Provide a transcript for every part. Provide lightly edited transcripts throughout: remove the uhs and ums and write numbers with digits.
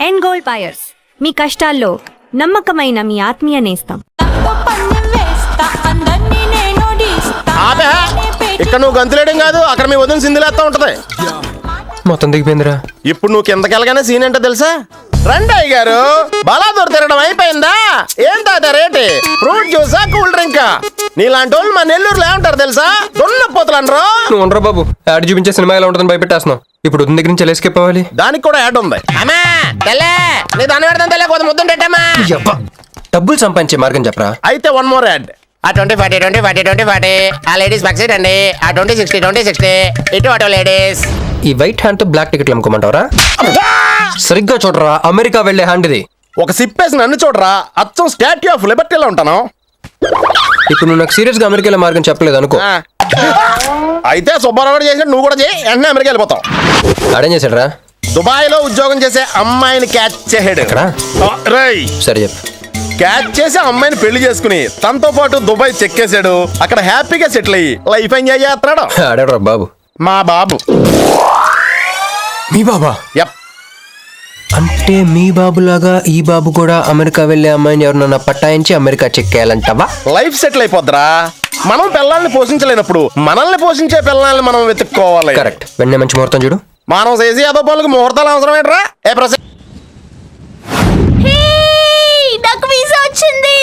ఎన్ gold buyers, మీ కష్టాల్లో నమ్మకమైన మీ ఆత్మీయ నేస్తం. ఇక్కడ నువ్వు గంతులేయడం కాదు, అక్కడ మీ వదిన సింధులేస్తా ఉంటది. మొత్తం దిగిపోయిందిరా. ఇప్పుడు నువ్వు కిందకెళ్ళగానే సీన్ ఏంటో తెలుసా? రండయ్య గారు, బలాదూర్ తిరగడం అయిపోయిందా? ఏం తాత రేటి? Fruit జ్యూసా, cool డ్రింకా? నీలాంటి వాళ్ళు మా నెల్లూరులో ఏమంటారు తెలుసా? దున్నపోతులు అనరు. నువ్వు ఉండరా బాబు, యాడ్ చూపించే సినిమా ఎలా ఉంటుందని భయపెట్టేస్తున్నావు. ఇప్పుడు వదిన దగ్గర నుంచి ఎస్కేప్ అవ్వాలి. దానికి కూడా యాడ్ ఉంది. డబ్బులు సంపాదించే మార్గం చెప్పరా. అయితే వన్ మోర్ యాడ్. ఆ 20 40 20 40 20 40 ఆ లేడీస్ బ్యాక్ సైడ్ అండి. ఆ 20 60 20 60 ఇటు అటు లేడీస్. ఈ వైట్ హ్యాండ్ తో బ్లాక్ టికెట్లు అమ్ముకోమంటావరా? సరిగ్గా చూడరా, అమెరికా వెళ్లే హ్యాండ్ ఇది. ఒక సిప్పేసి నన్ను చూడరా, అచ్చం స్టాట్యూ ఆఫ్ లిబర్టీలో ఉంటాను. ఇప్పుడు నువ్వు నాకు సీరియస్ గా అమెరికా మార్గం చెప్పలేదు అనుకో. అయితే సుబ్బారావు చేసినట్టు నువ్వు కూడా చేయి, వెంటనే అమెరికా వెళ్ళిపోతావు. అడేం చేశాడరా? దుబాయ్ లో ఉద్యోగం చేసే అమ్మాయిని క్యాచ్ చేసాడు. సరే చెప్పు. క్యాచ్ చేసి అమ్మాయిని పెళ్లి చేసుకుని తనతో పాటు దుబాయ్ చెక్కేశాడు. అక్కడ హ్యాపీగా సెటిల్ అయ్యి లైఫ్ ఎంజాయ్ చేస్తున్నాడు. ఆడాడు బాబు. మా బాబు. మీ బాబా? యప్. అంటే మీ బాబులాగా ఈ బాబు కూడా అమెరికా వెళ్లే అమ్మాయిని ఎవరినన్నా పట్టాయించి అమెరికా చెక్కేయాలంటావా? లైఫ్ సెటిల్ అయిపోద్దిరా. మనం పిల్లల్ని పోషించలేనప్పుడు మనల్ని పోషించే పిల్లల్ని మనం వెతుక్కోవాలి. కరెక్ట్. వెంటనే మంచి ముహూర్తం చూడు. మనం చేసి అదో పనులకు ముహూర్తాలు అవసరం ఏంట్రా? ఏ ప్రశ్న? నాకు వీసా వచ్చింది.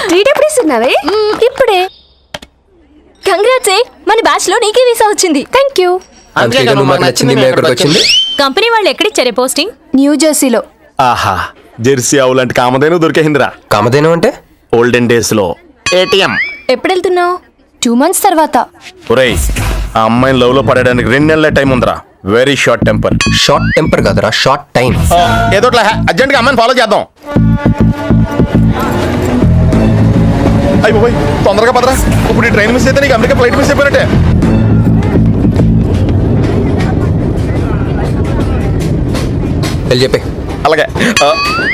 ట్రీట్ ఎప్పుడు ఇస్తున్నావే? ఇప్పుడే. కంగ్రాట్స్, మన బ్యాచ్ లో నీకే వీసా వచ్చింది. Thank you. కంపెనీ వాళ్ళు ఎక్కడిచ్చారే పోస్టింగ్? న్యూ జెర్సీలో. ఆహా, జెర్సీ ఆవు లాంటి కామధేను దొరికేసిందిరా. కామధేను అంటే? ఓల్డెన్ డేస్ లో ఏటీఎం. ఎప్పుడు వెళ్తున్నావు? 2 months తర్వాత. ఒరేయ్, ఆ అమ్మాయిని లవ్ లో పడడానికి 2 నెలల టైం ఉందిరా. Very short temper. Short temper కాదురా, షార్ట్ టైం. ఏదో అర్జెంట్ గా అమ్మాయిని ఫాలో చేద్దాం. అయిపోయి తొందరగా పదరా. ఇప్పుడు ఈ ట్రైన్ మిస్ అయితే నీకు అమెరికా ఫ్లైట్ మిస్ అయిపోయినట్టే. వెళ్ళి చెప్పే. అలాగే.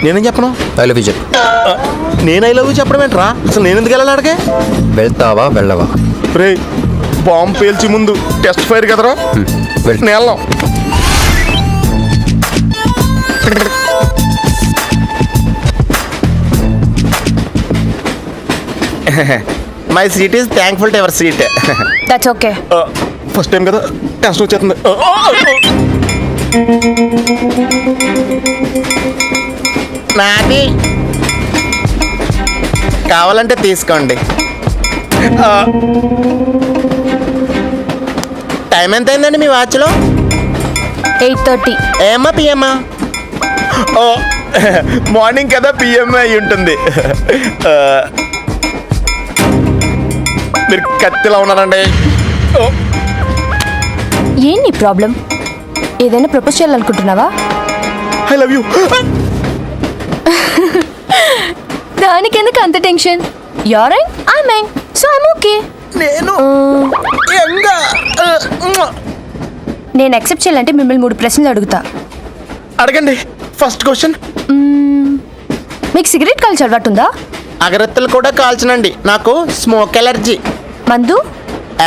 నేనేం చెప్పను? ఐ లవ్ యూ చెప్పు. నేను ఐ లవ్ యూ చెప్పడం ఏంట్రా? అసలు నేను ఎందుకు వెళ్ళాలి అడిగే? వెళ్తావా వెళ్ళవా? రే, బాంబు పేల్చి ముందు టెస్ట్ ఫైర్ కదరా. నేను వెళ్ళాం. My seat is thankful to ever seat. That's okay. First time కదా, టెన్షన్ వచ్చేస్తుంది. నాది కావాలంటే తీసుకోండి. టైం ఎంత అయిందండి మీ వాచ్లో? 8:30. ఏమ్మా పిఎమ్మా? ఓ, మార్నింగ్ కదా, పిఎంఏ అయి ఉంటుంది. మీరు కత్తిలా ఉన్నారండి. ఏం నీ ప్రాబ్లం? ఏదైనా ప్రపోజ్ చేయాలనుకుంటున్నావా? I love you. దానికి ఎందుకు అంత tension? You're young, I'm young, so I'm okay. నేను యాక్సెప్ట్ చేయాలంటే మిమ్మల్ని 3 ప్రశ్నలు అడుగుతా. అడగండి. First question. మీకు సిగరెట్ కాల్చి అలవాటు ఉందా? అగరత్తులు కూడా కాల్చనండి, నాకు స్మోక్ ఎలర్జీ. మందు?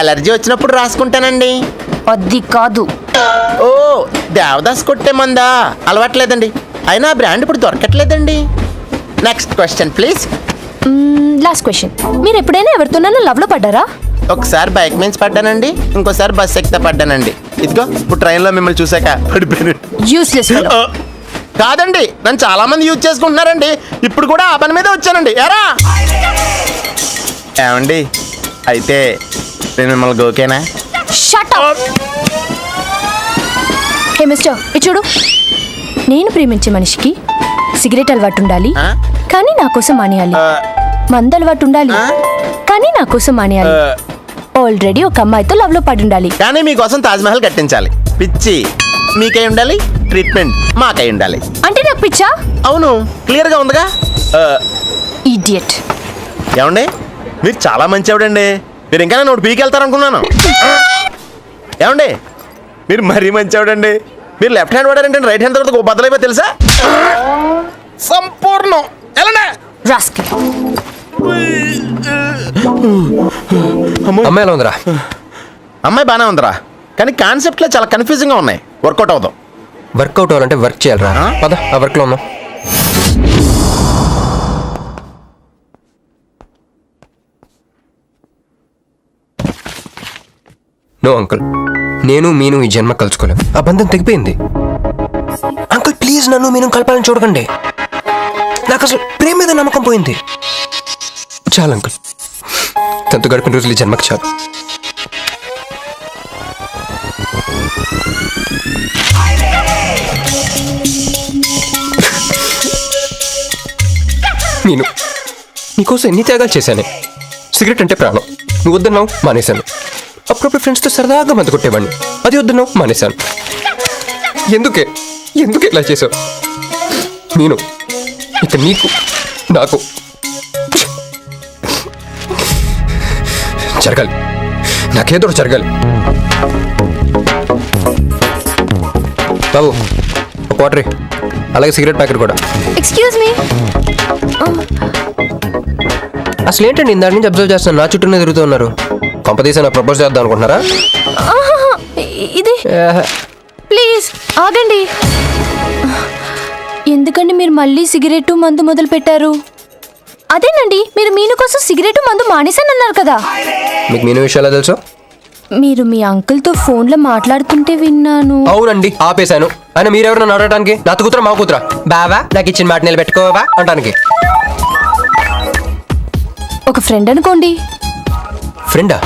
ఎలర్జీ వచ్చినప్పుడు రాసుకుంటానండి. అది కాదు. ఓ, దేవదాస్ కొట్టే మందా? అలవాట్లేదండి, అయినా బ్రాండ్ ఇప్పుడు దొరకట్లేదండి. Next question please. Last question. మీరు ఎప్పుడైనా ఎవరితోనైనా లవ్ లో పడ్డారా? ఒకసారి బైక్ మీద పడ్డానండి, ఇంకోసారి బస్ ఎక్కితే పడ్డానండి. ఇదిగో ఇప్పుడు ట్రైన్లో మిమ్మల్ని చూసాక పడిపోయాను. యూస్లెస్. కాదండి, నన్ను చాలా మంది యూజ్ చేసుకుంటున్నారండి. ఇప్పుడు కూడా ఆ పని మీద వచ్చానండి. ఎరా ఏమండి, అయితే నేను మిమ్మల్ని ఓకేనా? Shut up. హే మిస్టర్, ఇది చూడు. నేను ప్రేమించే మనిషికి సిగరెట్ అలవాటు ఉండాలి, కానీ నా కోసం మానేయాలి. మందు అలవాటు ఉండాలి, కానీ నా కోసం మానేయాలి. ఆల్రెడీ ఒక అమ్మాయితో లవ్ లో పడి ఉండాలి, కానీ మీకోసం తాజ్మహల్ కట్టించాలి. పిచ్చి మీకై ఉండాలి, ట్రీట్మెంట్ మాకై ఉండాలి. అంటే నాకు పిచ్చా? అవును, క్లియర్ గా ఉందిగా. ఇడియట్. ఏమండి, మీరు చాలా మంచి ఆవిడండి. మీరు ఇంకా నన్ను పీకి వెళ్తారనుకున్నాను. ఏమండి, మీరు మరీ మంచి ఆవిడండి. మీరు లెఫ్ట్ హ్యాండ్ వాడారంటే రైట్ హ్యాండ్ తర్వాత బద్దలైపోయి తెలుసా? సంపూర్ణం. ఎలాండి రాస్కెల్. అమ్మాయి ఎలా ఉందిరా? అమ్మాయి బాగానే ఉందిరా, కానీ కాన్సెప్ట్లో చాలా కన్ఫ్యూజింగ్గా ఉన్నాయి. వర్కౌట్ అవుతాం. వర్కౌట్ అవ్వాలంటే వర్క్ చేయాలరా. పద ఆ వర్క్లో ఉన్నాం. నో అంకుల్, నేను మీను ఈ జన్మ కలుసుకోలేం. ఆ బంధం తెగిపోయింది. అంకుల్ ప్లీజ్ నన్ను మీను కలపాలని చూడకండి. నాకు అసలు ప్రేమ మీద నమ్మకం పోయింది. చాలు అంకుల్, తనతో గడిపిన రోజులు ఈ జన్మకు చాలు. నేను నీకోసం ఎన్ని త్యాగాలు చేశాను. సిగరెట్ అంటే ప్రాణం, నువ్వు వద్దన్నావు మానేశాను. అప్పుడప్పుడు ఫ్రెండ్స్తో సరదాగా మందు కొట్టేవాడిని, అది వద్దన్నావు మానేశాను. ఎందుకే ఇలా చేసావు? నేను ఇక నీకు నాకు జరగాలి, నాకేదో జరగాలి. బాబు ఒక వాటర్, అలాగే సిగరెట్ ప్యాకెట్ కూడా. Excuse me. అసలు ఏంటండి ఇందాక నుంచి అబ్జర్వ్ చేస్తాను, నా చుట్టూనే తిరుగుతూ ఉన్నారు. కొంపదీసి నా ప్రపోజ్ చేద్దాం అనుకుంటున్నారా? ఇది ప్లీజ్ ఆగండి. ఎందుకండి మీరు మళ్ళీ సిగరెట్ మందు మొదలు పెట్టారు? అదేనండి, మీరు మీను కోసం సిగరెట్ మందు మానేశానన్నారు కదా. మీకు మీను విషయాలు తెలుసు? మీరు మీ అంకుల్తో ఫోన్లో మాట్లాడుతుంటే విన్నాను. అవునండి, ఆపేశాను. ఆయన మీరెవరు నన్ను అడగడానికి? నా కూతురా మా కూతురా? బావా నాకు ఇచ్చిన మాట నిలబెట్టుకోవా అంటానికి. ఒక ఫ్రెండ్ అనుకోండి. ఫ్రెండా?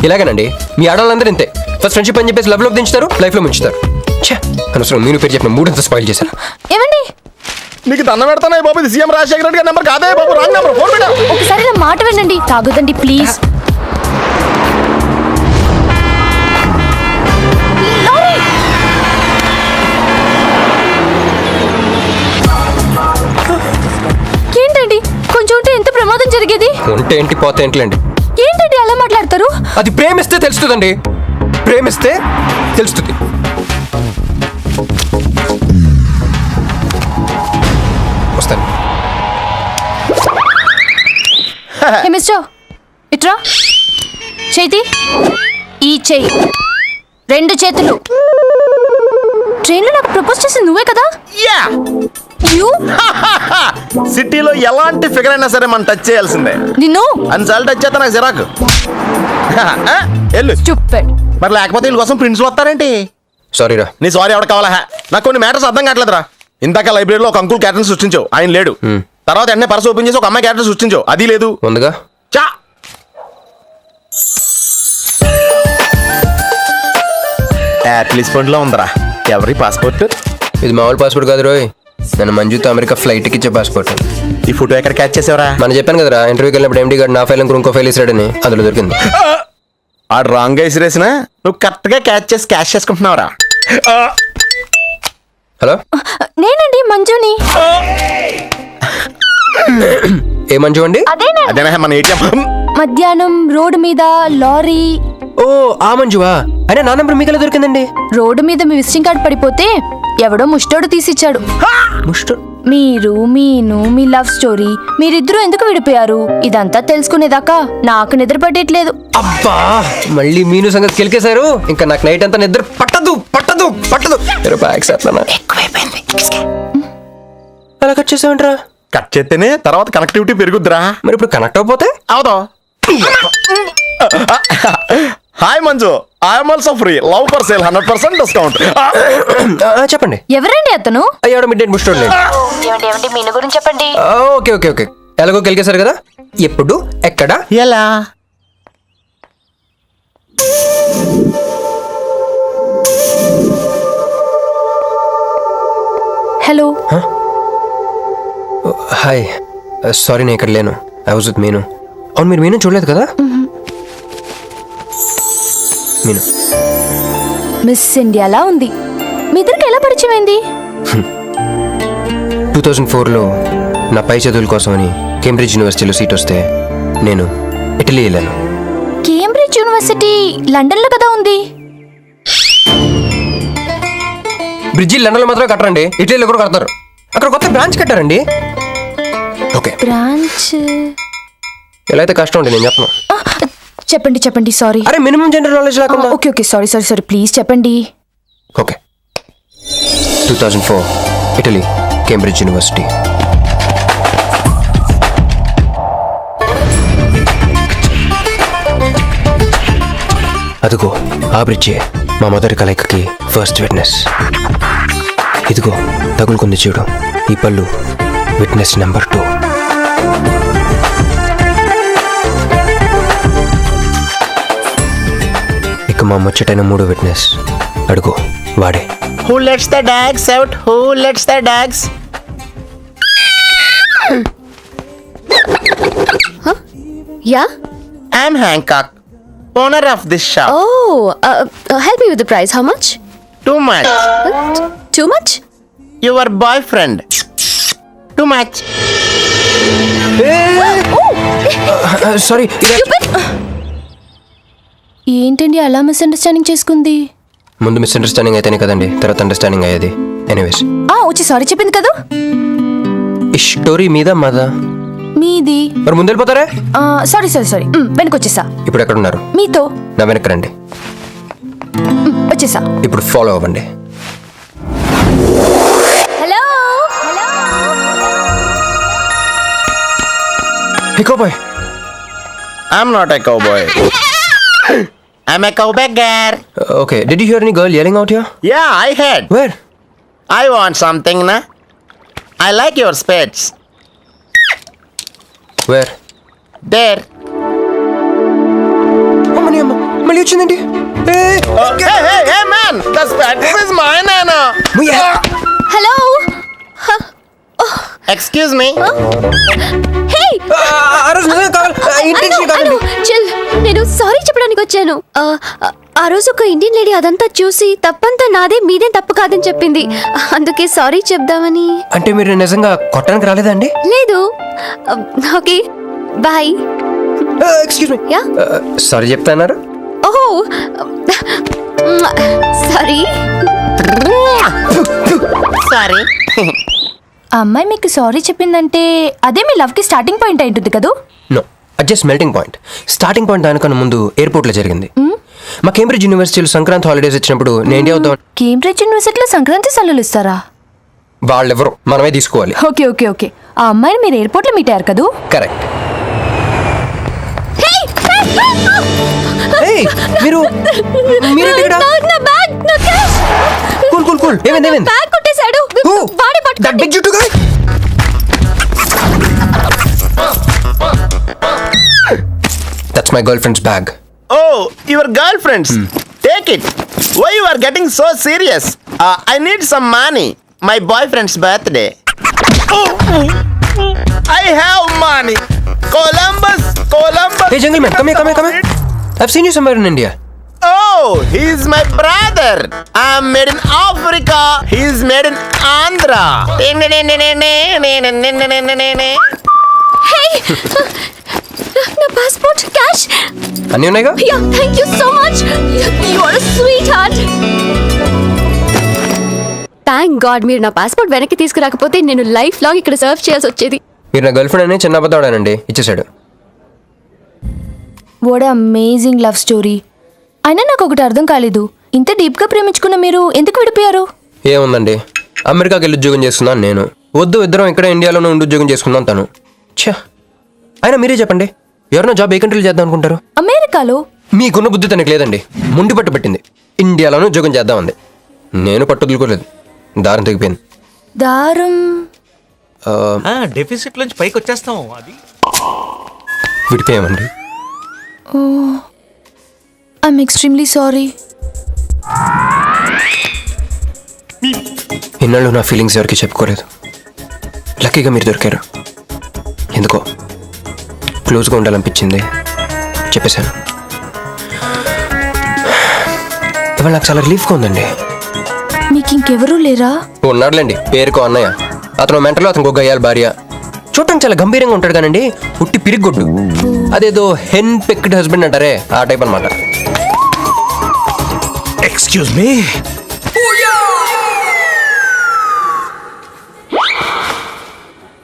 ఇలాగేనండి, మీ ఆడవాళ్ళందరూ ఇంతే. ఫస్ట్ ఫ్రెండ్షిప్ అని చెప్పేసి లవ్లో దించుతారు, లైఫ్లో ముంచుతారు. అనవసరం మీను పేరు చెప్పిన మూడంతా స్పాయిల్ చేశాను. ఏమండి, నీకు దండం పెడతానే బాబు, ఇది సీఎం రాజశేఖర రెడ్డి గారి నెంబర్ కాదే బాబు, రాంగ్ నెంబర్. ఫోన్ పెట్టా. ఒకసారి నా మాట వినండి. తాగొద్దండి ప్లీజ్. ఏంటండి, కొంచెం ఉంటే ఎంత ప్రమాదం జరిగేది. ఉంటే ఏంటి పోతే ఏంటిలేండి. ఏంటండి అలా మాట్లాడతారు? అది ప్రేమిస్తే తెలుస్తుందండి, ప్రేమిస్తే తెలుస్తుంది. వస్తాను. హే మిస్టర్, ఇట్రా. చేతి ఈ చెయ్యి, రెండు చేతులు. ట్రైన్లో నాకు ప్రపోజ్ చేసింది నువ్వే కదా? యా, యూ సిటీలో ఎలాంటి ఫిగర్ అయినా సరే మనం టచ్ చేయాల్సిందే. నిన్ను అన్నిసార్లు టచ్ చేస్తా నాకు చిరాకు. వెళ్ళు. స్టూపిడ్. మరి లేకపోతే వీళ్ళ కోసం ప్రిన్స్లు వస్తారేంటి? సారీ రా. నీ సారీ ఎవడ కావాలా? నాకు కొన్ని మ్యాటర్స్ అర్థం కావట్లేదురా. ఇందాక లైబ్రరీలో ఒక అంకుల్ క్యారెక్టర్ సృష్టించావు, ఆయన లేడు. తర్వాత వెంటనే పర్స్ ఓపెన్ చేసి ఒక అమ్మాయి క్యారెక్టర్ సృష్టించావు, అది లేదు. ముందుగా చా యాప్లిస్ ఫండ్లో ఉందరా. ఎవరి పాస్పోర్ట్? ఇది మామూలు పాస్పోర్ట్ కాదు రోయ్, నన్ను మంజుతో అమెరికా ఫ్లైట్కి ఇచ్చే పాస్పోర్ట్. ఈ ఫోటో ఎక్కడ క్యాచ్ చేసావరా? మనం చెప్పాను కదరా, ఇంటర్వ్యూకి వెళ్ళినప్పుడు ఎండి గారు నా ఫైల్ ఇంకో ఫైల్ ఇస్తాడని, అందులో దొరికింది. ఆ రాంగ్ గా ఇసిరేసినా నువ్వు కరెక్ట్ గా క్యాచ్ చేసి క్యాష్ చేసుకుంటున్నావురా. హలో, నేనండి మంజుని. ఏ మంజు అండి? అదేనా మన ఏటీఎం? మధ్యాహ్నం రోడ్డు మీద లారీ. ఓ ఆ మంజువా? అయినా నా నెంబర్ మీకు ఎలా దొరికిందండి? రోడ్డు మీద మీ విజిటింగ్ కార్డ్ పడిపోతే ఎవడో ముష్టోడు తీసిచ్చాడు. మీరు మీను మీ లవ్ స్టోరీ, మీరిద్దరూ ఎందుకు విడిపోయారు ఇదంతా తెలుసుకునేదాకా నాకు నిద్ర పట్టేట్లేదు. అబ్బా, మళ్ళీ మీను సంగతి కెలికేశారు. ఇంకా నాకు నైట్ అంతా నిద్ర పట్టదు. అలా కట్ చేసామంటారా? కట్ చేస్తేనే తర్వాత కనెక్టివిటీ పెరుగుద్దిరా. మరి ఇప్పుడు కనెక్ట్ అయిపోతే అవుదా? Hi Manju, I'm also free, love for sale, 100% discount. చెప్పండి. ఎవరండి అతను? అయ్యాడు మిడ్ నైట్ ముస్టోడ్. ఏమండి మీను గురించి చెప్పండి. ఓకే ఎలాగో కెలికేశారు కదా, ఎప్పుడు ఎక్కడ ఎలా? హలో. హాయ్, సారీ నేను ఇక్కడ లేను, ఐ వాజ్ విత్ మీను. అవును, మీరు మీను చూడలేదు కదా? మీను మిస్ ఇండియాలా ఉంది. మీ ఇద్దరికి ఎలా పరిచయం అయింది? 2004లో నా పై చదువుల కోసమని కేంబ్రిడ్జ్ యూనివర్సిటీలో సీట్ వస్తే నేను ఇటలీ వెళ్ళాను. కేంబ్రిడ్జ్ యూనివర్సిటీ లండన్లో కదా ఉంది. బ్రిడ్జి లండన్లో మాత్రం కట్టరండి, ఇటలీలో కూడా కడతారు. అక్కడ కొత్త బ్రాంచ్ కట్టారండి. ఓకే, బ్రాంచ్ ఎలా అయితే కష్టం ఉండి నేను చెప్పను. చెప్పండి చెప్పండి సారీ. అరే మినిమం జనరల్ నాలెడ్జ్ లేకుండా. Okay okay sorry sorry sorry please చెప్పండి. Okay 2004 Italy Cambridge university. అదిగో ఆ బ్రిడ్జే మా మొదటి కలయికకి ఫస్ట్ విట్నెస్. ఇదిగో తగులుకుంది చూడు ఈ పళ్ళు, విట్నెస్ నెంబర్ 2. ఇక మా ముచ్చటైన 3 విట్నెస్ అడుగు వాడే. Who lets the dogs out? Who lets the dogs? Yeah? I'm Hancock, owner of this shop. Oh, help me with the price. How much? Too much. Too much? Your boyfriend. Too much. Sorry. ఏంటండి అలా misunderstanding చేసుకుంది? ముందు misunderstanding అయితేనే కదండి తర్వాత understanding అయ్యేది. Anyways వచ్చి sorry చెప్పింది కదా. ఈ స్టోరీ మీద మాదా మీది. మరి ముందు వెళ్ళిపోతారా? సారీ సారీ సారీ వెనకొచ్చేసా. ఇప్పుడు ఎక్కడ ఉన్నారు? మీతో. నా వెనక్కి రండి. వచ్చేసా. ఇప్పుడు ఫాలో అవ్వండి. Hello hey cowboy. I'm not a cowboy. I'm a cowbagger. Okay, did you hear any girl yelling out here? Yeah, I heard. Where? I want something, na? I like your spades. Where? There. అమ్మని అమ్మ మళ్ళీ వచ్చిందండి. Hey, man! The spades is mine, Anna. Hello. Excuse me. Hey chill. నేను sorry చెప్పడానికి వచ్చాను. ఆ రోజు ఒక ఇండియన్ లేడీ అదంతా చూసి తప్పంతా నాదే మీదేం తప్పు కాదని చెప్పింది. అందుకే సారీ చెప్దామని. అంటే మీరు నిజంగా కొట్టడానికి రాలేదా అండి? లేదు. Okay bye. Excuse me. Yeah sorry చెప్తాన్నారు. ఓహో సారీ. Sorry. ఆ అమ్మాయి మీకు సారీ చెప్పిందంటే అదే మీ లవ్ కి స్టార్టింగ్ పాయింట్ అయి ఉంటుంది కదా. నో, అది just melting point. Starting point దానికన్నా ముందు ఎయిర్పోర్ట్లో జరిగింది. మా కేంబ్రిడ్జ్ యూనివర్సిటీలో సంక్రాంతి హాలిడేస్ వచ్చినప్పుడు నేను ఇండియా వద్దాం. కేంబ్రిడ్జ్ యూనివర్సిటీలో సంక్రాంతి సెలవులు ఇస్తారా? వాళ్ళెవరు మనమే తీసుకోవాలి. ఓకే ఓకే ఓకే ఆ అమ్మాయిని మీరు ఎయిర్పోర్ట్ లో మీట్ అయ్యారు కదా. కరెక్ట్. మీరు కూల్ కూల్ కూల్. ఏమైంది ఏమైంది? బ్యాగ్ కొట్టేశాడు. వాడే That big juttu guy. That's my girlfriend's bag. Oh, your girlfriend's. Take it. Why you are getting so serious? I need some money. My boyfriend's birthday. I have money. Columbus. Hey gentleman, come here. I've seen you somewhere in India. Oh, he's my brother. I'm made in Africa. He's made in Andhra. Hey! నా passport cash. అన్నీ ఉన్నాయిగా? Yeah thank you so much. You are a sweet heart. Thank God మీరు నా passport వెనక్కి తీసుకురాకపోతే నేను life long ఇక్కడ serve చేయాల్సి వచ్చేది. మీరు నా గర్ల్ ఫ్రెండ్ అని చిన్న అబద్ధాడానండి, ఇచ్చేసాడు. What amazing love story. అయినా నాకు ఒకటి అర్థం కాలేదు, ఇంత డీప్ గా ప్రేమించుకున్న మీరు ఎందుకు విడిపోయారు? ఏముందండి, అమెరికాకి వెళ్ళి ఉద్యోగం చేస్తున్నాను నేను. వద్దు ఇద్దరం ఇక్కడ ఇండియాలోనే ఉండి ఉద్యోగం చేసుకుందాం తను. ఛా, అయినా మీరే చెప్పండి, ఎవరినో జాబ్ ఏ కంట్రీలో చేద్దాం అనుకుంటారు? అమెరికాలో. మీకున్న బుద్ధి తనకి లేదండి, ముండి పట్టు పెట్టింది. ఇండియాలోనే ఉద్యోగం చేద్దామంది. నేను పట్టు వదులుకోలేదు, దారం తెగిపోయింది. దారం డెఫిసిట్ నుంచి పైకి వచ్చేస్తాం. అది విడిపోయామండి. I'm extremely sorry. ఇన్నాళ్ళు నా ఫీలింగ్స్ ఎవరికి చెప్పుకోలేదు. లక్కీగా మీరు దొరికారు. ఎందుకో క్లోజ్గా ఉండాలనిపించింది, చెప్పేశాను. ఇవాళ నాకు చాలా రిలీఫ్గా ఉందండి. మీకు ఇంకెవరూ లేరా? ఉన్నాడులేండి, పేరుకో అన్నయ్య. అతను మెంటలో, అతను ఒక గయ్యాల భార్య. చూడటానికి చాలా గంభీరంగా ఉంటాడు కానండి, ఉట్టి పిరిగొడ్డు. అదేదో హెన్ పెక్డ్ హస్బెండ్ అంటారే, ఆ టైప్ అనమాట. Excuse me.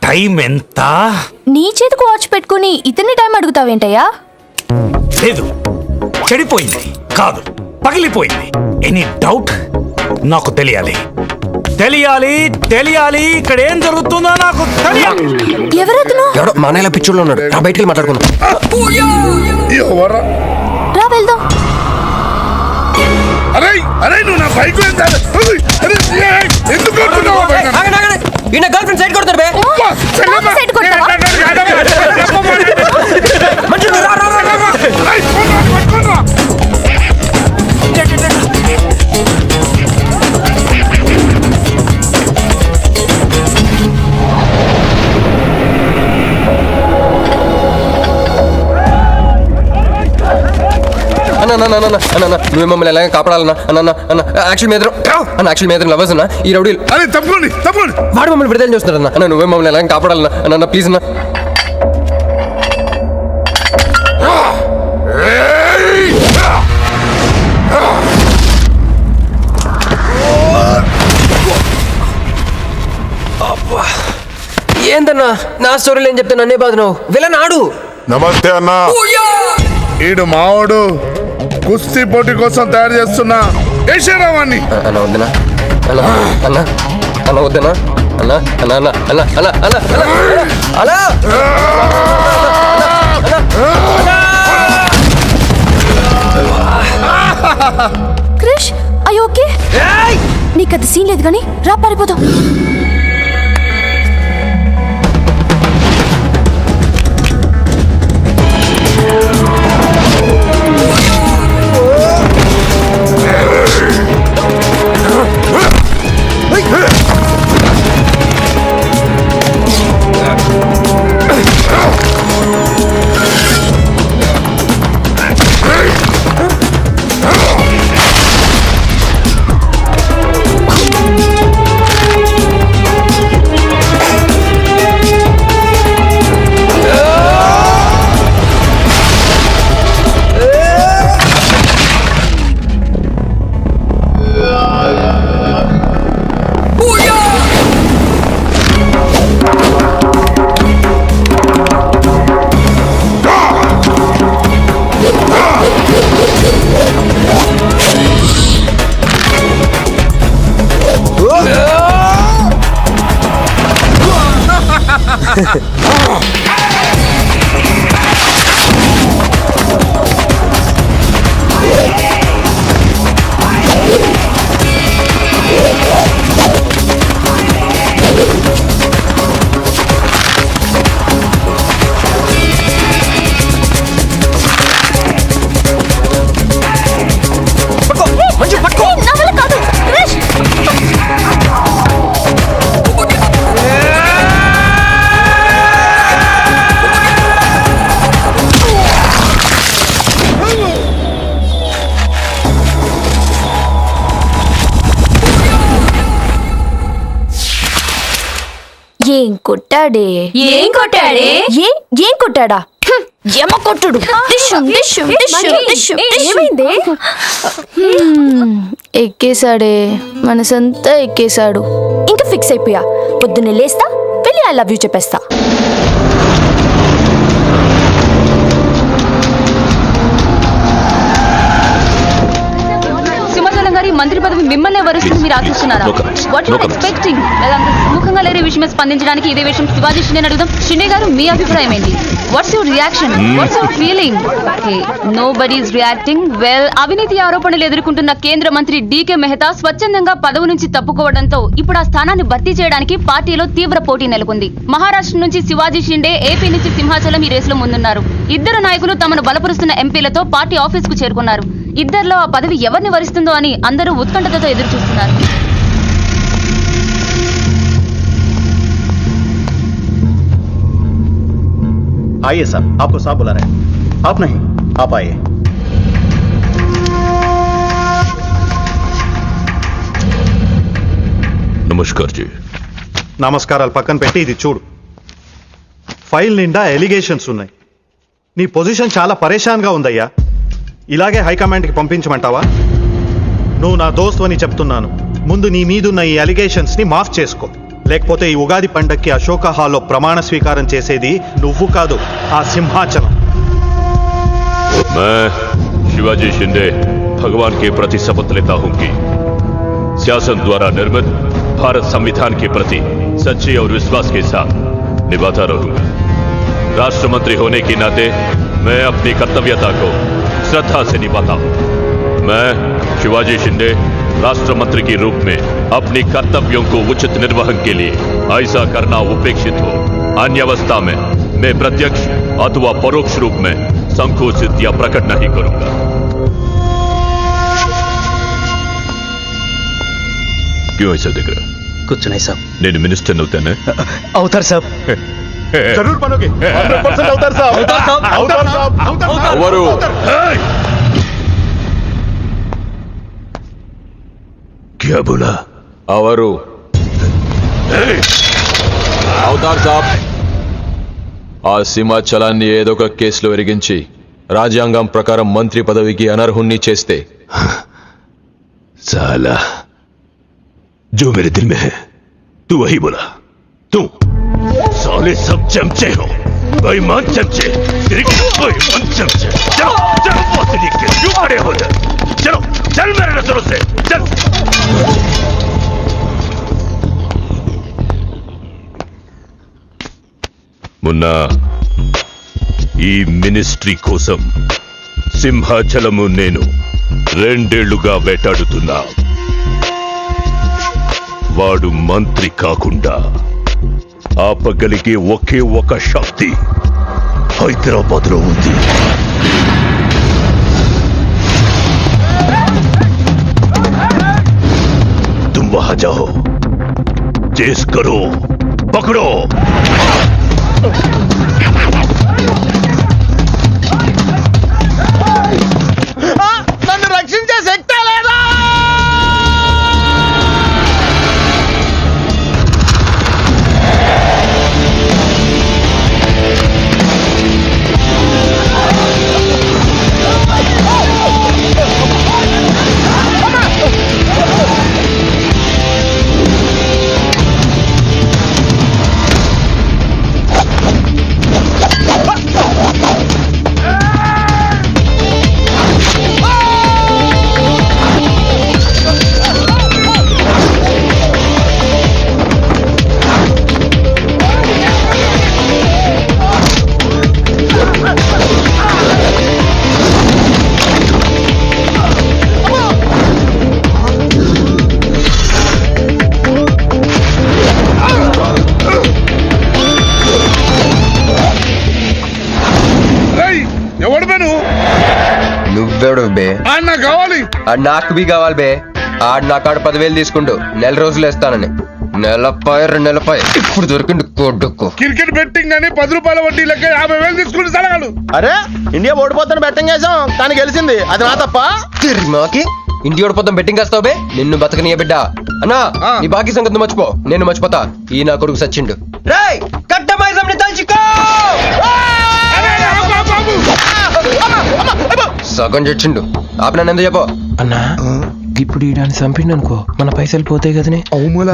టైం ఎంత? నీ చేతికి వాచ్ పెట్టుకుని ఇతని టైం అడుగుతావేంటయ్యా? లేదు, చెడిపోయింది కాదు, పగిలిపోయింది. Any doubt? నాకు తెలియాలి, తెలియాలి, తెలియాలి. ఇక్కడ ఏం జరుగుతుందో నాకు తెలియాలి. ఎవరతను? ఎవడో మానేలా పిచ్చోళ్ళు ఉన్నాడు. రా బయటికి వెళ్ళి మాట్లాడుకుందాం. రా వెళ్దాం. అరే అరే నువ్వు నా బైక్ ఎందుకు కొడుతున్నావు? ఈయన గర్ల్ ఫ్రెండ్ సైడ్ కొడతారు బే. సైడ్ కొడతావా? మంచిగా రా, రా, రా, రా. అన్న నువ్వు మమ్మల్ని ఎలాగ కాపాడాలన్నా అన్న అన్న యాక్చువల్ మీద అన్న యాక్చువల్ మీద లవర్స్ అన్న ఈ రౌడీలు అరే తప్పండి తప్పండి. వాడు మమ్మల్ని విడుదల చేస్తున్నాడు అన్న నువ్వే మమ్మల్ని ఎలాగ కాపాడాలన్నా అన్న ప్లీజ్ అన్న. ఏందన్నా నా స్టోరీలో ఏం చెప్తాను అన్నే బాధ నువ్వు వెళ్ళనాడు. నమస్తే అన్న. ఈడు మావాడు కుస్తీ పోటీ కోసం తయారు చేస్తున్నా యశరావాన్ని. అన్న వద్దనా అన్న అన్న అన్న వద్దనా అన్న అన్న అన్న అన్న అన్న అన్న అన్న క్రిష్ అయ్యో ఓకే, నీకు అది సీన్ లేదు కానీ రా పారిపోతాం. ఏం కొట్టాడే? ఏం కొట్టాడే? ఏం కొట్టాడా? ఏమో కొట్టుడు. ఏమైంది? ఎక్కేశాడే, మనసంతా ఎక్కేశాడు. ఇంకా ఫిక్స్ అయిపోయా, పొద్దున్నే లేస్తా, వెళ్ళి ఐ లవ్ యూ చెప్పేస్తా. మంత్రి పదవి మిమ్మల్ని వరుస్తుంది మీరు ఆశిస్తున్నారా? What you expecting? అంత సుముఖంగా లేని విషయమే స్పందించడానికి ఇదే విషయం శివాజీ షిండే అడుగుదాం. షిండే గారు మీ అభిప్రాయం ఏంటి? What's your reaction? What's your feeling? Okay, nobody is reacting. Well, అవినీతి ఆరోపణలు ఎదుర్కొంటున్న కేంద్ర మంత్రి డీకే మెహతా స్వచ్ఛందంగా పదవి నుంచి తప్పుకోవడంతో ఇప్పుడు ఆ స్థానాన్ని భర్తీ చేయడానికి పార్టీలో తీవ్ర పోటీ నెలకొంది. మహారాష్ట్ర నుంచి శివాజీ షిండే, ఏపీ నుంచి సింహాచలం ఈ రేసులో ముందున్నారు. ఇద్దరు నాయకులు తమను బలపరుస్తున్న ఎంపీలతో పార్టీ ఆఫీస్ కు చేరుకున్నారు. ఇద్దరిలో ఆ పదవి ఎవరిని వరిస్తుందో అని అందరూ ఉత్కంఠతతో ఎదురు చూస్తున్నారు. आइए साहब, आपको साहब बुला रहे हैं. आप नहीं, आप आइए. నమస్కార్ జీ. నమస్కారాలు పక్కన పెట్టి ఇది చూడు. ఫైల్ నిండా ఎలిగేషన్స్ ఉన్నాయి. నీ పొజిషన్ చాలా పరేషాన్గా ఉందయ్యా. ఇలాగే హైకమాండ్కి పంపించమంటావా? నువ్వు నా దోస్తు అని చెప్తున్నాను. ముందు నీ మీదున్న ఈ అలిగేషన్స్ని మాఫ్ చేసుకో, లేకపోతే ఈ ఉగాది పండక్కి అశోక హాల్లో ప్రమాణ స్వీకారం చేసేది నువ్వు కాదు, ఆ సింహాచలం. मैं शिवाजी शिंदे भगवान के प्रति शपथ लेता हूं कि शासन द्वारा निर्मित भारत संविधान के प्रति सच्चे और विश्वास के साथ निभाता रहूंगा। राष्ट्र मंत्री होने के नाते मैं अपनी कर्तव्यता को श्रद्धा से निभाता हूं। मैं शिवाजी शिंदे राष्ट्र मंत्री के रूप में अपनी कर्तव्यों को उचित निर्वहन के लिए ऐसा करना उपेक्षित हो अन्य अवस्था में मैं प्रत्यक्ष अथवा परोक्ष रूप में संकोचित या प्रकट नहीं करूंगा। क्यों ऐसा दिख रहा? कुछ नहीं साहब. నేను మినిస్టర్ అవుతానే అవుతారు సాబ్. जरूर बनोगे 100% అవుతారు సాబ్. అవుతారు సాబ్. ఎవరు? क्या बोला? అవరు అవుతారు సాబ్. ఆ సింహాచలాన్ని ఏదో ఒక కేసులో ఎరిగించి రాజ్యాంగం ప్రకారం మంత్రి పదవికి అనర్హుణ్ణి చేస్తే साला जो मेरे दिल में है तू वही बोला. तू साले सब चमचे हो, बेईमान चमचे, बेईमान चमचे. चलो चलो पहुंचने के क्यों खड़े हो जाए? चलो चल मेरे नजरों से चल. मुन्ना ఈ మినిస్ట్రీ కోసం సింహాచలము నేను 2 ఏళ్లుగా వేటాడుతున్నా. వాడు మంత్రి కాకుండా ఆపగలిగే ఒకే ఒక శక్తి హైదరాబాద్ లో ఉంది. तुम वहां जाओ, चेस करो, पकड़ो. నన్ను రక్షించే శక్తి లేదా? నువ్వెవడు బే? నాకు కావాలి. నాకు బి కావాలి బే. ఆడు నా కాడ 10,000 తీసుకుంటూ 1 రోజులు వేస్తానని. నెలపై 2 నెలపై ఇప్పుడు దొరికిండు కొడుకు. క్రికెట్ బెట్టింగ్ అని 10 రూపాయల వడ్డీ లెక్క 50,000 తీసుకుని సలహాలు. అరే ఇండియా ఓడిపోతాను బెట్టింగ్ వేసాం కానీ గెలిచింది, అది నా తప్ప. మాకి ఇంటి ఓడిపోతాం బెట్టింగ్ వేస్తావు బే? నిన్ను బతకనియ బిడ్డ. అన్నా నీ బాకీ సంగతి మర్చిపో, నేను మర్చిపోతా. ఈ నా కొడుకు సచ్చిండు. రేయ్ కట్టమైజంని తలుచుకో. సగం చచ్చిండు. ఆపిన ఎంత చెప్పో అన్నా. ఇప్పుడు ఈడాన్ని చంపిండు అనుకో మన పైసలు పోతాయి కదనే.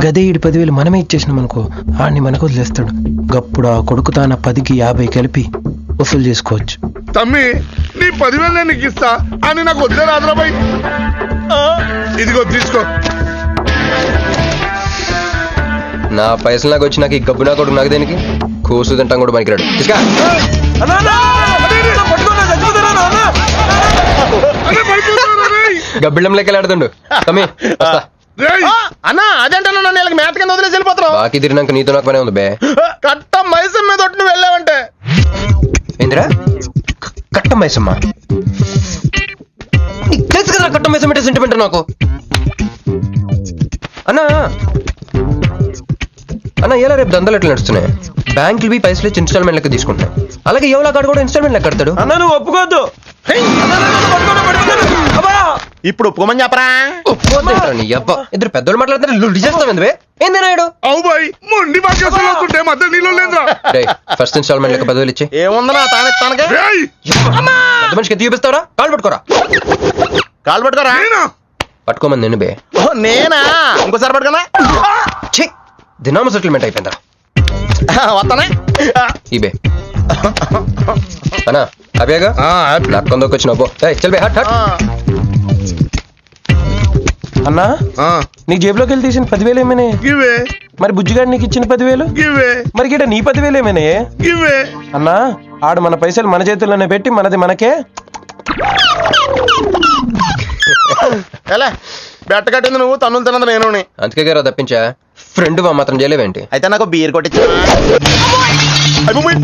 గదే 10,000 మనమే ఇచ్చేసినాం అనుకో ఆడిని మనకు వదిలేస్తాడు. గప్పుడు ఆ కొడుకు తాన 10కి 50 కలిపి వసూలు చేసుకోవచ్చు. తమ్మి నీ 10,000 నేను నీకు ఇస్తా అని నాకు వద్దే రాదురాబాయ్. ఇదిగో తీసుకో. నా పైసలు నాకు వచ్చి నాకు ఈ గబ్బు నా కొడుకు నాకు దేనికి? కూసు తింటాం కూడా పనికిరాడు. తీసుకా. గబ్బిళ్ళం లెక్కలాడుతుండు. అన్నా అదేంటన్నా నన్ను వీళ్ళకి మేత కింద వదిలేసి వెళ్ళిపోతున్నావు. బాకీ తిరిగినాక నీతో నాకు పనే ఉంది బే. కట్ట మైసం మీద ఒట్టు వెళ్ళావంటే ఏందిరా కట్ట మైసమ్మ? తెలుసు కదా కట్ట మైసం అంటే సెంటిమెంట్ నాకు. అన్నా అన్న ఎలా రేపు దందాలు ఎట్లా నడుస్తున్నాయి? బ్యాంకులు బి పైసలు ఇన్స్టాల్మెంట్ లెక్క తీసుకుంటాయి. అలాగే ఎవలా కాడు కూడా ఇన్స్టాల్మెంట్ లెక్క కడతాడు. అన్నా నువ్వు ఒప్పుకోవద్దు. ఇప్పుడు ఒప్పుకోమని చెప్పరా? ఇద్దరు పెద్దోళ్ళు మాట్లాడుతున్నారు చేస్తాం ఎందువే? ఏంది నాయుడు? అవు బాయ్ మొండి బాకేసులు వస్తుంటే మధ్య నీళ్ళు లేదురా. ఫస్ట్ ఇన్స్టాల్మెంట్ లెక్క 10,000 ఇచ్చి. ఏముందనా తానెత్తానగా పెద్ద మనిషికి ఎత్తి చూపిస్తావరా? కాళ్ళు పట్టుకోరా. కాలు పట్టుకోరా. పట్టుకోమని నేను బే. నేనా? ఇంకోసారి పట్టుకోనా? దినామ సెటిల్మెంట్ అయిపోయిందా వస్తానే ఇబే అన్నా హ్యాపీగా నాకు కొందరికి వచ్చిన చల్ బే హట్ హట్ అన్నా నీ జేబులోకి వెళ్ళి తీసిన 10,000 ఏమైనా గివే మరి బుజ్జిగాడు నీకు ఇచ్చిన 10,000 గివే మరి గిట నీ 10,000 ఏమైనా గివే అన్నా ఆడు మన పైసలు మన చేతుల్లోనే పెట్టి మనది మనకే ఎలా బెట్ట కట్టింది నువ్వు తన్నులు తిన్నది నేను అందుకే గారు తప్పించా ఫ్రెండ్ మాత్రం చేయలేవేంటి అయితే నాకు బీర్ కొట్టించా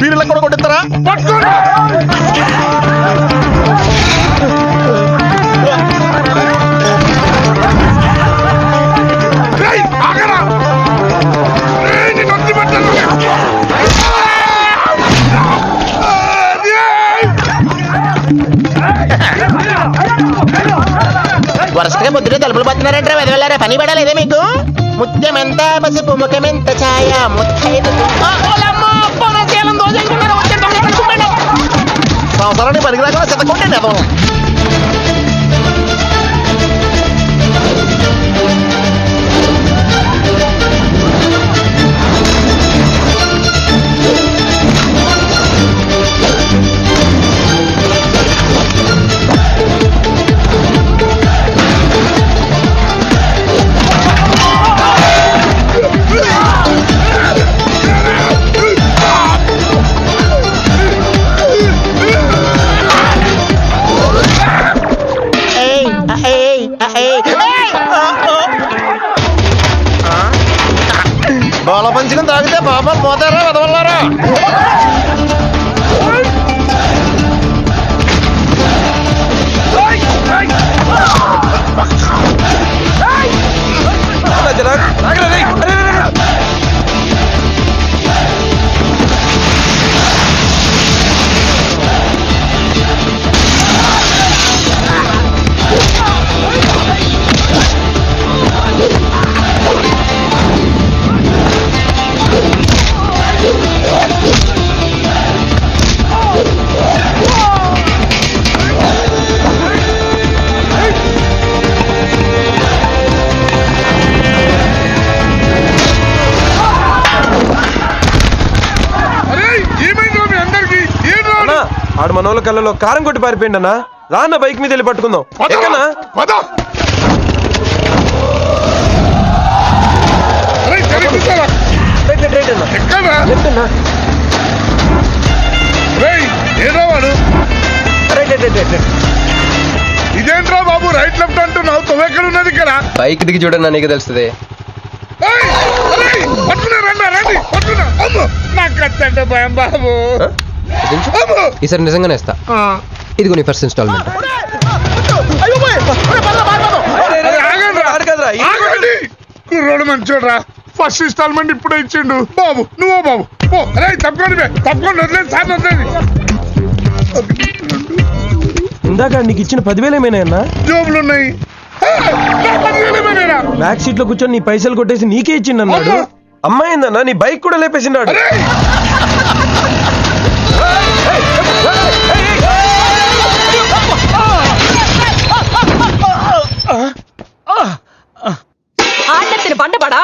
బీర్లకు కూడా కొట్టిస్తారా వరుసగా పొద్దునే తలుపులు పడుతున్నారంటే వెదవెళ్ళారా పని పడలేదే మీకు ముత్యమెంత పసుపు ముఖమెంత ఛాయ సంవత్సరానికి పనికి రాకుండా చెత్త కొట్టండి అదో బాల పంచకం తాగితే పాపం పోతారా వదవల్లారా ఆడు మన వాళ్ళ కళ్ళలో కారం కొట్టి పారిపోయింది అన్న రాన్న బైక్ మీద వెళ్ళి పట్టుకుందాం ఎక్కన్నా ఇదేంట్రా బాబు రైట్ లెఫ్ట్ అంటున్నావు తొవ్వెక్కడ ఉన్నది ఇక్కడ బైక్ దిగి చూడన్నా నీకు తెలుస్తుంది భయం బాబు ఈసారి నిజంగానే ఇస్తా ఇదిగో నీ ఫస్ట్ ఇన్స్టాల్మెంట్ కుర్రోడు మంచోడ్రా ఫస్ట్ ఇన్స్టాల్మెంట్ ఇప్పుడే ఇచ్చిండు బాబు నువ్వు బాబు అరే తప్పకుండా తప్పకుండా వదిలేదు సార్ వదిలేదు ఇందాక నీకు ఇచ్చిన 10,000 ఏమైనా అన్న జోబులు ఉన్నాయి బ్యాక్ సీట్ లో కూర్చొని నీ పైసలు కొట్టేసి నీకే ఇచ్చిండు అన్నాడు అమ్మాయిందన్నా నీ బైక్ కూడా లేపేసినాడు ఆడెత్తిన బండబడా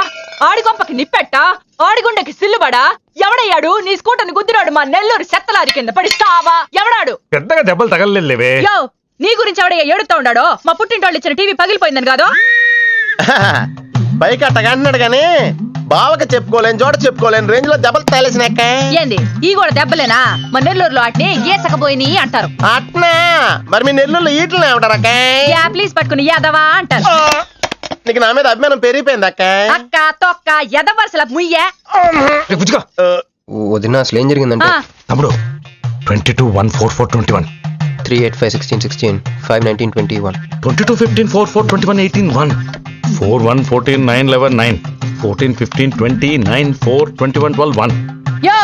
ఆడిగొంపకి నిప్పెట్టా ఆడిగుండెకి సిల్లుబడా ఎవడయ్యాడు నీ స్కూటర్ని గుద్దిరాడు మా నెల్లూరు సెత్తలారి కింద పడిస్తావా ఎవడాడు పెద్దగా దెబ్బలు తగలలేవే యో నీ గురించి ఎవడయ్యా ఏడుతా ఉన్నాడో మా పుట్టింటోళ్ళు ఇచ్చిన టీవీ పగిలిపోయిందని కాదు బైక్ అట్టగా అంటున్నాడు కానీ బావకి చెప్పుకోలేని చోట చెప్పుకోలేని రేంజ్ లో దెబ్బలు తేలేసినాక ఏంది ఈ కూడా దెబ్బలేనా మా నెల్లూరులో అట్నే గీసకపోయినాయి అంటారు అట్నా మరి మీ నెల్లూరులో ఈటలు ఏమంటారక్క ప్లీజ్ పట్టుకుని యాదవా అంటారు నీకు నా మీద అభిమానం పెరిగిపోయింది అక్క అక్క తొక్క ఎదవరసల ముయ్య వదిన అసలు ఏం జరిగిందంటే తమ్ముడు 22-1-4-4-21 385-16-16 5-19-21 22-15-4-4-21-18-1 4-1-14-9-11-9 14-15-20-9-4-21-12-1 యో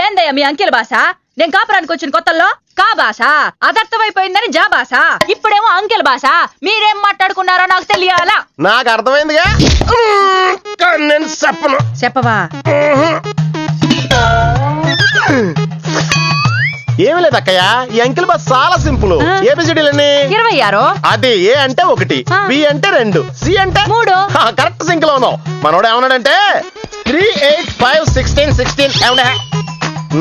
ఏందయ్యా మీ అంకెల భాష నేను కాపురానికి వచ్చిన కొత్తల్లో కా భాష అదర్థమైపోయిందని జా భాష ఇప్పుడేమో అంకెల భాష మీరేం మాట్లాడుకున్నారో నాకు తెలియాలా నాకు అర్థమైందిగా నేను చెప్పను చెప్పవా ఏమి లేదు అక్కయ్య, ఈ అంకిల్ బస్ చాలా సింపుల్. ఏబిసిడీలన్నీ 26. అది ఏ అంటే 1, బి అంటే 2, సి అంటే 3. కరెక్ట్ సింక్ లో ఉన్నావు. మనోడు ఏమన్నాడంటే 3, 8, 5, 16, 16 ఏమన్నా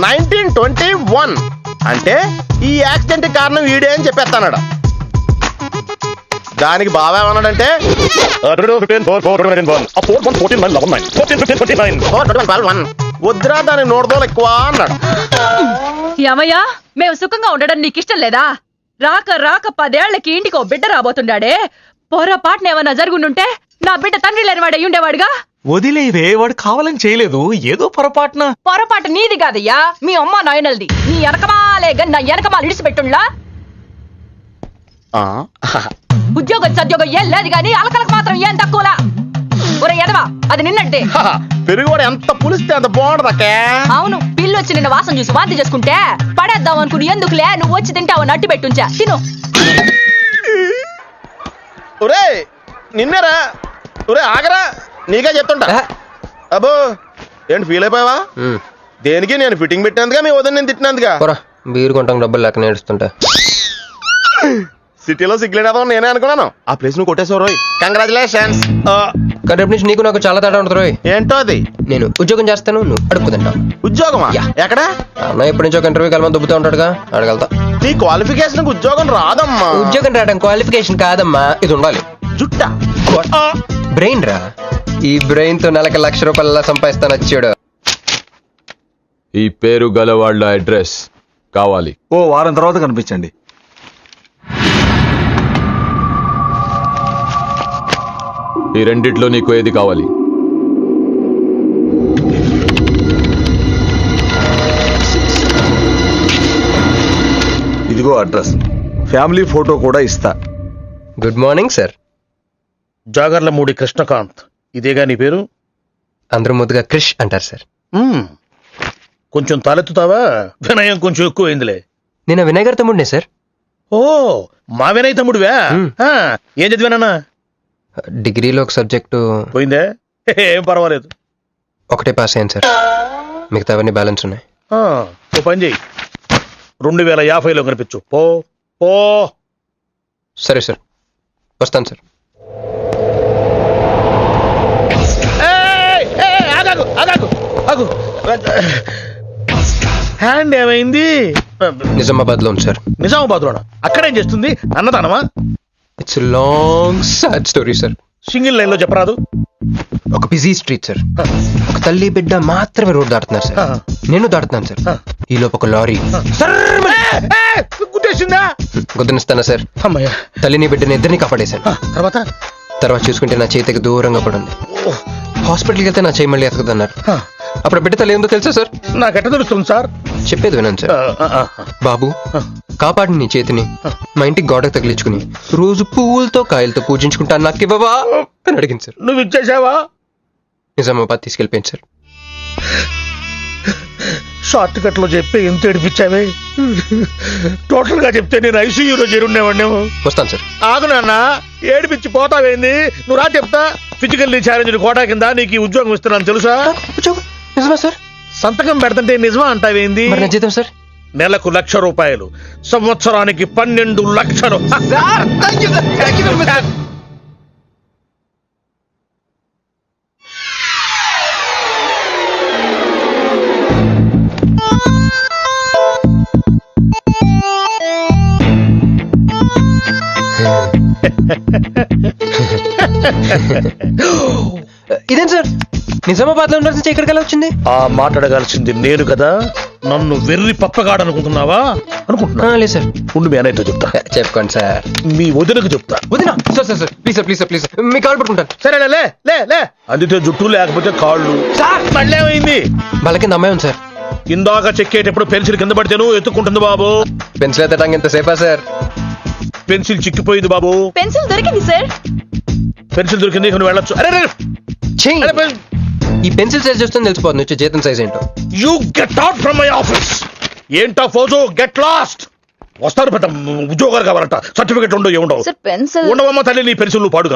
19, 21 అంటే ఈ యాక్సిడెంట్ కారణం వీడే అని చెప్పేస్తాడు. దానికి బాబా ఏమన్నాడంటే వద్దురా దాని 100 ఎక్కువ అన్నాడు. ఏమయ్యా, మేము సుఖంగా ఉండడం నీకు ఇష్టం లేదా? రాక రాక 10 ఏళ్లకి ఇంటికి ఓ బిడ్డ రాబోతుండాడే. పొరపాటున ఏమన్నా జరుగుండుంటే నా బిడ్డ తండ్రి లేని వాడు అయి ఉండేవాడుగా. వదిలేవే, వాడు కావాలని చేయలేదు, ఏదో పొరపాటున. పొరపాటు నీది కాదయ్యా, మీ అమ్మ నాయనల్ది. నీ వెనకమాలే నా వెనకమాలు ఇడిచిపెట్టుండ్లా. ఉద్యోగం సద్యోగం ఏం లేదు గాని అలకలకు మాత్రం ఏం తక్కువలా. ఒరే ఎదవా, అది నిన్నట్టే. పెరుగు కూడా ఎంత పులిస్తే అంత బాగుంటది అక్క. అవును, పిల్లు వచ్చి నిన్న వాసన చూసి వాంతి చేసుకుంటే పడేద్దాం అనుకుని ఎందుకులే నువ్వు వచ్చి తింటావు నట్టు పెట్టుంచా. తిను. ఒరే నిన్నేరా, ఒరే ఆగరా, నీకే చెప్తుంటా. అబ్బో ఏంటి ఫీల్ అయిపోయావా? దేనికి? నేను ఫిట్టింగ్ పెట్టినందుగా మీ వదిన నేను తిట్టినందుగా? బీరు కొంటాం డబ్బులు లేక నేడుస్తుంటా. సిటీలో సిగ్గులేదా నేనే అనుకున్నాను. ఆ ప్లేస్ నువ్వు కొట్టేసావు రోయ్, కంగ్రాచులేషన్స్. కానీ రేపు నుంచి నీకు నాకు చాలా తేడా ఉంటుంది రోయ్. ఏంటో అది? నేను ఉద్యోగం చేస్తాను, నువ్వు అడుక్కు తింటావు. ఉద్యోగమా? ఎక్కడ? అన్న ఎప్పటి నుంచో ఒక ఇంటర్వ్యూకి వెళ్ళమని దుబ్బుతూ ఉంటాడుగా, అడగలుగుతా. నీ క్వాలిఫికేషన్ ఉద్యోగం రాదమ్మా. ఉద్యోగం రావడం క్వాలిఫికేషన్ కాదమ్మా, ఇది ఉండాలి. జుట్టా బ్రెయిన్ రా. ఈ బ్రెయిన్ తో నెలకి ₹1,00,000 సంపాదిస్తాను వచ్చాడు. ఈ పేరు గల వాళ్ళ అడ్రస్ కావాలి. ఓ వారం తర్వాత కనిపించండి. ఈ రెండిట్లో నీకు ఏది కావాలి? ఇదిగో అడ్రస్, ఫ్యామిలీ ఫోటో కూడా ఇస్తా. Good morning sir. Jagarlamudi Krishnakanth, ఇదేగా నీ పేరు? అందరూ ముద్దుగా క్రిష్ అంటారు సార్. కొంచెం తలెత్తుతావా? వినయం కొంచెం ఎక్కువైందిలే. నేను వినయ్ గారి తమ్ముడినే సార్. ఓ మా వినయ్ తమ్ముడివా? ఏం చదివానా? డిగ్రీలో ఒక సబ్జెక్టు పోయిందే, ఏం పర్వాలేదు. ఒకటే పాస్ అయ్యాను సార్, మిగతావన్నీ బ్యాలెన్స్ ఉన్నాయి. ఓ పని చెయ్యి, 2050లో కనిపించు. పో పో. సరే సార్, వస్తాను సార్. హ్యాండ్ ఏమైంది? నిజామాబాద్ లో ఉంది సార్. నిజామాబాద్ లోనా? అక్కడేం చేస్తుంది? అన్నదానమా? It's long sad story sir. Single line లో చెప్పరాదు? ఒక బిజీ స్ట్రీట్ సార్, ఒక తల్లి బిడ్డ మాత్రమే రోడ్ దాటుతున్నారు సార్. నేను దాటుతున్నాను సార్. ఈ లోపు ఒక లారీ గుద్దేసిందా? గుద్దనిస్తానా సార్? అమ్మయ్య. తల్లిని బిడ్డని ఇద్దరిని కాపాడేశాను. తర్వాత చూసుకుంటే నా చేతికి దూరంగా పడింది. హాస్పిటల్కి వెళ్తే నా చేయి మళ్ళీ ఎతకదన్నారు. అప్పుడు బిడ్డ తల్లి ఏందో తెలుసా సార్? నాకెట్ట తెలుస్తుంది సార్? చెప్పేది వినండి సార్. బాబు కాపాడి నీ చేతిని మా ఇంటికి గోడకు తగిలించుకుని రోజు పువ్వులతో కాయలతో పూజించుకుంటాను, నాకు ఇవ్వవా అని అడిగింది సార్. నువ్వు ఇచ్చేసావా? నిజామాబాద్ తీసుకెళ్ళిపోయింది సార్. షార్ట్ కట్ లో చెప్పి ఎంత ఏడిపించావే. టోటల్ గా చెప్తే నేను ఐసీయూలో చేరుండేవాడినేమో. వస్తాను సార్. ఆగు నాన్న, ఏడిపించి పోతావేంది? నువ్వు రా చెప్తా. ఫిజికల్లీ ఛాలెంజ్ కోటా కింద నీకు ఉద్యోగం ఇస్తున్నాను తెలుసా? నిజమా సార్? సంతకం పెడతంటే నిజమా అంటావేంది? మరి నా జీతం సార్? నెలకు ₹1,00,000, సంవత్సరానికి 12 లక్షలు. ఇదేం సార్, నిజామాబాద్ లో ఉండాల్సి ఎక్కడికి వెళ్ళి వచ్చింది? ఆ మాట్లాడగాల్సింది నేను కదా. నన్ను వెర్రి పప్పగాడనుకుంటున్నావా? అనుకుంటున్నా లేదు సార్. ఉండు మీ అన్నయ్యతో చెప్తా. చెప్పుకోండి సార్. మీ వదినకు చెప్తా. వదినా? Sir sir sir please sir, please sir, please sir, me call పట్టుకుంటాను. సరే లే లే లే. అందుకే జుట్టు లేకపోతే కాళ్ళు. మళ్ళీ ఏమైంది? వాళ్ళకి అమ్మాయి ఉంది సార్. ఇందాక చెక్కేటప్పుడు పెన్సిల్ కింద పడితేను ఎత్తుకుంటుంది బాబు. పెన్సిల్ ఎత్తడానికి ఎంతసేపా సార్? పెన్సిల్ చిక్కిపోయింది బాబు. పెన్సిల్ దొరికింది సార్. పెన్సిల్ దొరికింది, నువ్వు వెళ్ళొచ్చు. అరే ఈ పెన్సిల్ సైజ్ చూస్తుంది తెలిసిపోతుంది వచ్చే జీతం సైజ్ ఏంటో. You get out from my office. ఏంటా ఫోజు? Get lost. వస్తారు పెద్ద ఉద్యోగాలు కావాలంట, సర్టిఫికెట్ ఉండవు ఏముండవు. పెన్సిల్ ఉండవమ్మ తల్లి, నీ పెన్సిల్ నువ్వు పాడుగా.